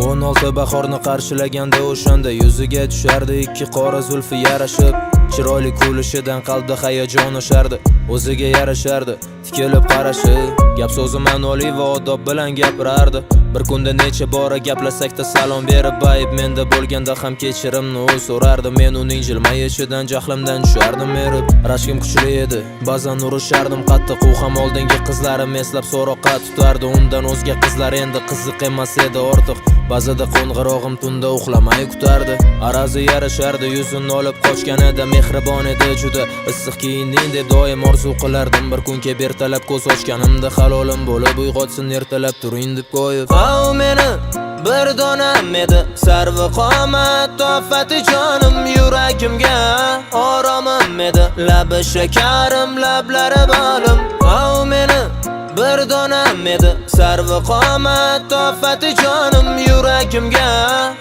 16 bahorni qarshilaganda o'shanda yuziga tushardi ikki qora zulfi yarashib. Chiroyli kulishidan qalbda hayajon oshardi, o'ziga yarashardi tikilib qarashi. Gap so'zi ma'noli va odob bilan gapirardi. Bir kunda necha bora gaplashsakda salom berib, ayb menda bo'lganda ham kechirimni u so'rardi. Men uning jilmayishidan jahlimdan tushardim erib. Rashkim kuchli edi, ba'zan urishardim qattiq. U ham oldingi qizlarim eslab so'roqqa tutardi. Undan o'zga qizlar endi qiziq emas edi ortiq. Ba'zida qo'ng'irog'im tunda uxlamay kutardi. Arazi yarashardi, yuzini olib qochganida mehribon edi juda. Issiq kiyinding deb doim orzu qilardim. Bir kun kelib ertalab ko'z ochganimda halolim bo'lib uyg'otsin ertalab turing deb qo'yib. O meni bir donam edi sarvi qomat tofati jonim yuragimga oromim edi labi shakarim lablari bolim. O meni bir donam edi sarvi qomat tofati jonim yuragimga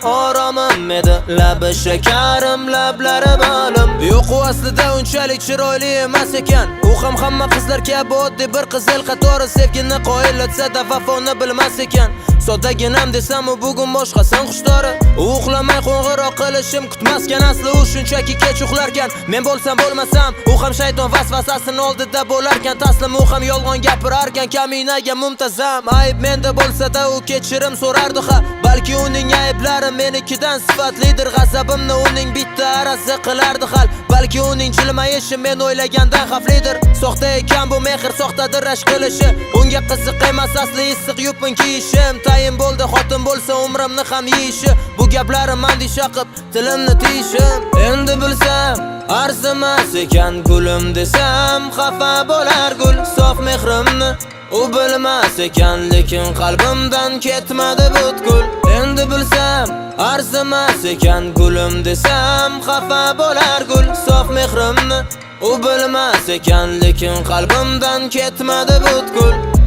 oromim edi labi shakarim lablari bolim. Yo'q u aslida unchalik chiroyli emas ekan. U ham hamma qizlar kabi oddiy bir qizil qatori sevgini qoyillatsa-da vafoni bilmas ekan. Soddaginam desam u bugun boshqasan xushdori. U uxlamay qo'ng'iroq qilishim kutmasgan, asli u shunchaki kech uxlarkan. Men bo'lsam bo'lmasam u ham shayton vasvasasining oldida bo'larkan. Taslim u ham yolg'on gapirarkan, kaminaga muntazam. Ayb menda bo'lsa-da u kechirim so'rardi ha. Balki uning ayblari menikidan sifatlidir. G'azabimni uning bitta arazi qilardi hal. Balki uning jilmayishi men o'ylagandan xavflidir. Soxta ekan bu mehr, soxtadir rashk qilishi. Unga qiziq emas asli issiq yupun kiyishim. Tayin bo'ldi xotin bo'lsa umrimni ham yeyishi. Bu gaplarim andisha qilib tilimni tiyishim. Endi bilsam arzimas ekan gulim desam xafa bo'lar gul sof mehrimni. U bilmas ekan lekin qalbimdan ketmadi butkul. Endi bilsam arzimas ekan gulim desam xafa bo'lar gul sof mehrimni. U bilmas ekan lekin qalbimdan ketmadi butkul.